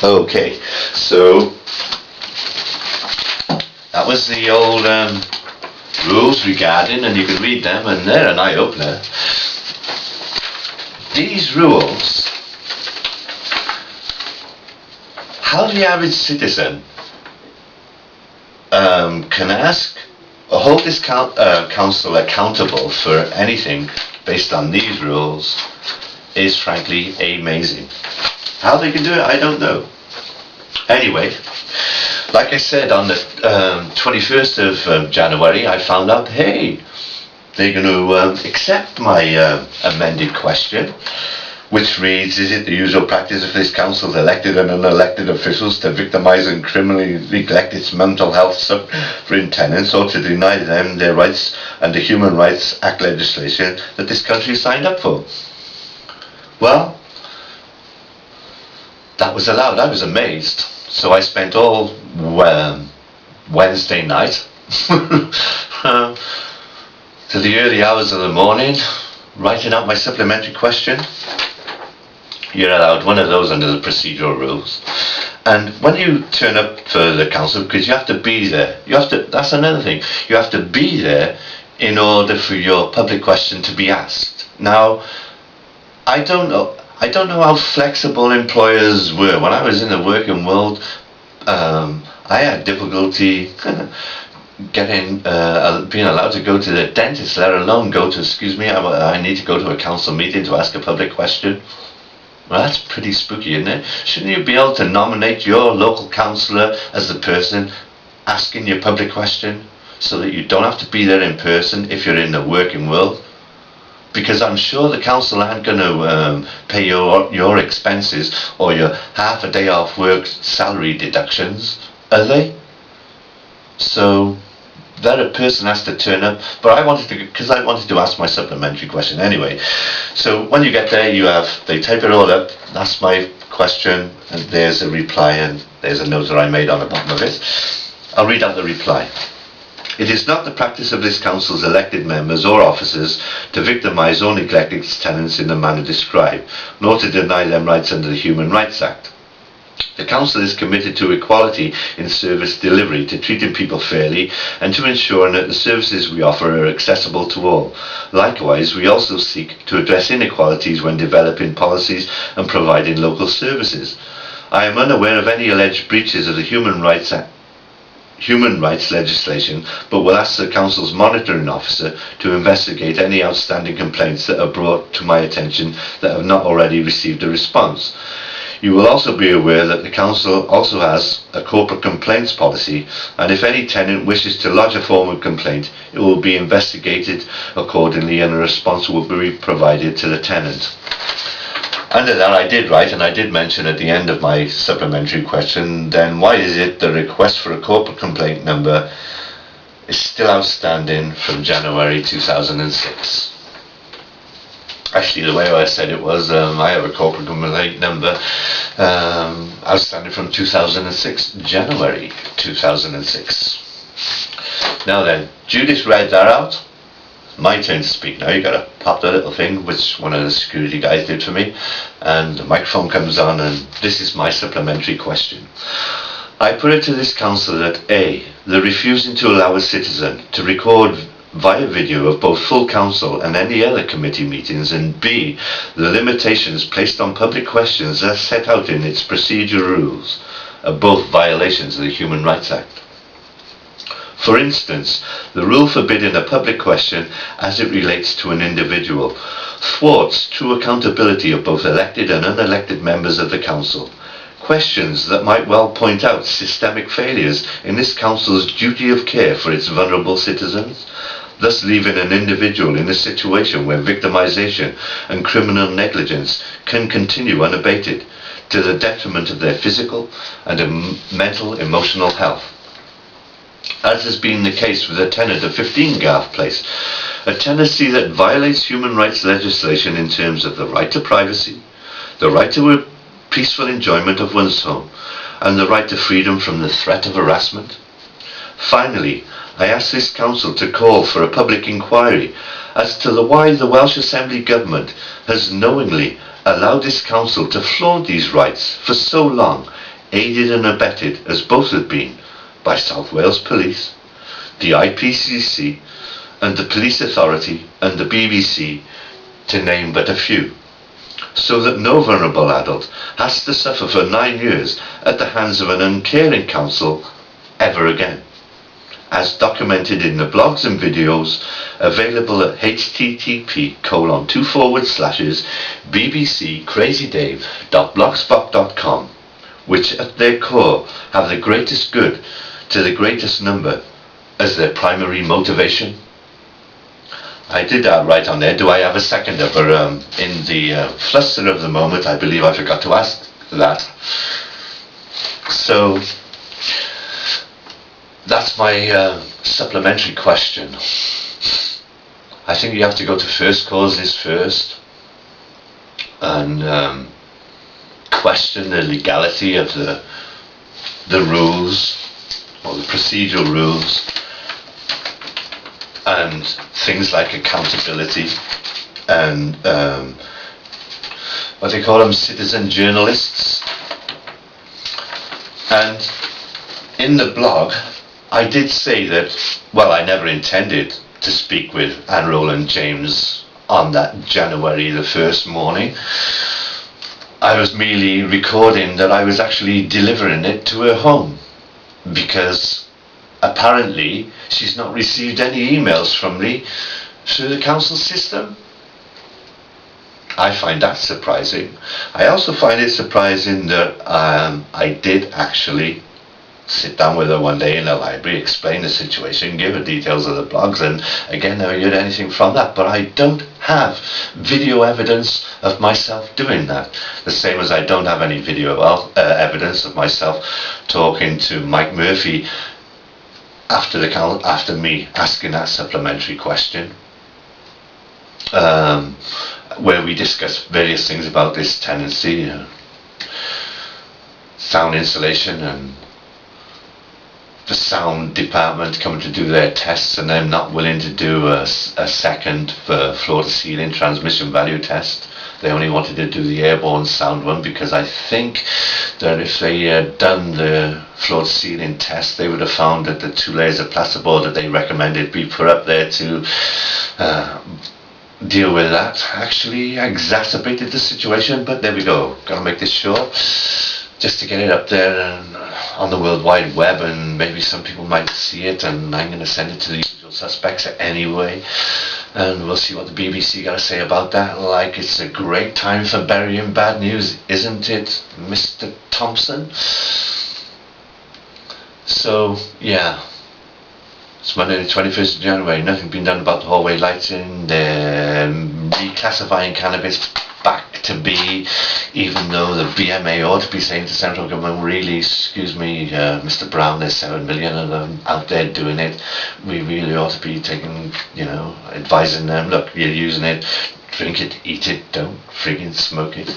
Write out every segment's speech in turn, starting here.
Okay, so that was the old rules regarding, and you can read them, and they're an eye-opener. These rules, how the average citizen can ask or hold this council accountable for anything based on these rules is frankly amazing. How they can do it, I don't know. Anyway, like I said, on the 21st of January, I found out, hey, they're going to accept my amended question, which reads, is it the usual practice of this council's elected and unelected officials to victimise and criminally neglect its mental health superintendents or to deny them their rights under Human Rights Act legislation that this country signed up for? Well, that was allowed. I was amazed. So I spent all Wednesday night to the early hours of the morning writing out my supplementary question. You're allowed one of those under the procedural rules. And when you turn up for the council, because you have to be there, that's another thing, you have to be there in order for your public question to be asked. Now, I don't know how flexible employers were. When I was in the working world, I had difficulty being allowed to go to the dentist, let alone go to, excuse me, I need to go to a council meeting to ask a public question. Well, that's pretty spooky, isn't it? Shouldn't you be able to nominate your local councillor as the person asking your public question so that you don't have to be there in person if you're in the working world? Because I'm sure the council aren't going to pay your expenses or your half a day off work salary deductions, are they? So that a person has to turn up. But I wanted to ask my supplementary question anyway. So when you get there, they type it all up. That's my question, and there's a reply, and there's a note that I made on the bottom of it. I'll read out the reply. It is not the practice of this council's elected members or officers to victimise or neglect its tenants in the manner described, nor to deny them rights under the Human Rights Act. The council is committed to equality in service delivery, to treating people fairly, and to ensuring that the services we offer are accessible to all. Likewise, we also seek to address inequalities when developing policies and providing local services. I am unaware of any alleged breaches of the Human Rights legislation, but will ask the Council's monitoring officer to investigate any outstanding complaints that are brought to my attention that have not already received a response. You will also be aware that the Council also has a corporate complaints policy, and if any tenant wishes to lodge a formal complaint, it will be investigated accordingly and a response will be provided to the tenant. Under that I did write, and I did mention at the end of my supplementary question, then why is it the request for a corporate complaint number is still outstanding from January 2006? Actually, the way I said it was, I have a corporate complaint number outstanding from 2006, January 2006. Now then, Judith read that out. My turn to speak now. You got to pop the little thing, which one of the security guys did for me, and the microphone comes on, and this is my supplementary question. I put it to this council that A, the refusing to allow a citizen to record via video of both full council and any other committee meetings, and B, the limitations placed on public questions as set out in its procedure rules are both violations of the Human Rights Act. For instance, the rule forbidding a public question as it relates to an individual thwarts true accountability of both elected and unelected members of the council. Questions that might well point out systemic failures in this council's duty of care for its vulnerable citizens, thus leaving an individual in a situation where victimization and criminal negligence can continue unabated to the detriment of their physical and mental emotional health. As has been the case with a tenant of 15 Garth Place, a tenancy that violates human rights legislation in terms of the right to privacy, the right to a peaceful enjoyment of one's home, and the right to freedom from the threat of harassment. Finally, I ask this council to call for a public inquiry as to why the Welsh Assembly Government has knowingly allowed this council to flaunt these rights for so long, aided and abetted, as both have been, by South Wales Police, the IPCC, and the Police Authority and the BBC, to name but a few, so that no vulnerable adult has to suffer for 9 years at the hands of an uncaring council ever again, as documented in the blogs and videos available at http://bbccrazydave.blogspot.com, which at their core have the greatest good to the greatest number as their primary motivation. I did that right on there. Do I have a seconder? But in the fluster of the moment, I believe I forgot to ask that. So that's my supplementary question. I think you have to go to first causes first and question the legality of the rules or the procedural rules, and things like accountability and what they call them, citizen journalists. And in the blog I did say that, well, I never intended to speak with Anne Rowland James on that January the 1st morning. I was merely recording that I was actually delivering it to her home, because apparently she's not received any emails from me through the council system. I find that surprising. I also find it surprising that I did actually sit down with her one day in the library, explain the situation, give her details of the blogs, and again, never heard anything from that. But I don't have video evidence of myself doing that. The same as I don't have any video evidence of myself talking to Mike Murphy after me asking that supplementary question, where we discussed various things about this tenancy, sound insulation, and the sound department coming to do their tests and them not willing to do a second floor to ceiling transmission value test. They only wanted to do the airborne sound one, because I think that if they had done the floor to ceiling test, they would have found that the 2 layers of plasterboard that they recommended be put up there to deal with that actually exacerbated the situation. But there we go, gotta make this short, just to get it up there and on the World Wide Web, and maybe some people might see it, and I'm going to send it to the usual suspects anyway, and we'll see what the BBC got to say about that. Like, it's a great time for burying bad news, isn't it, Mr. Thompson? So, yeah, it's Monday the 21st of January, nothing been done about the hallway lighting, they're reclassifying cannabis back to B, even though the BMA ought to be saying to central government, really, excuse me, Mr. Brown, there's 7 million of them out there doing it. We really ought to be taking, advising them, look, you're using it, drink it, eat it, don't friggin' smoke it.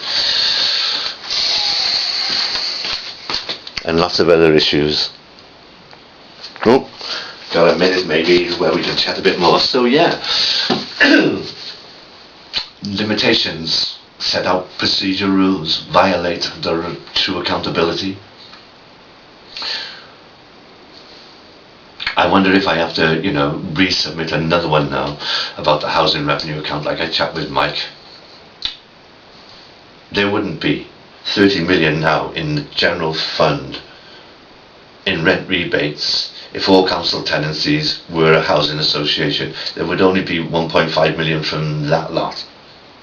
And lots of other issues. Oh, gotta admit it, maybe where we can chat a bit more. So yeah, limitations, set out procedure rules, violate the true accountability. I wonder if I have to, resubmit another one now about the housing revenue account, like I chat with Mike. There wouldn't be 30 million now in the general fund in rent rebates if all council tenancies were a housing association. There would only be 1.5 million from that lot.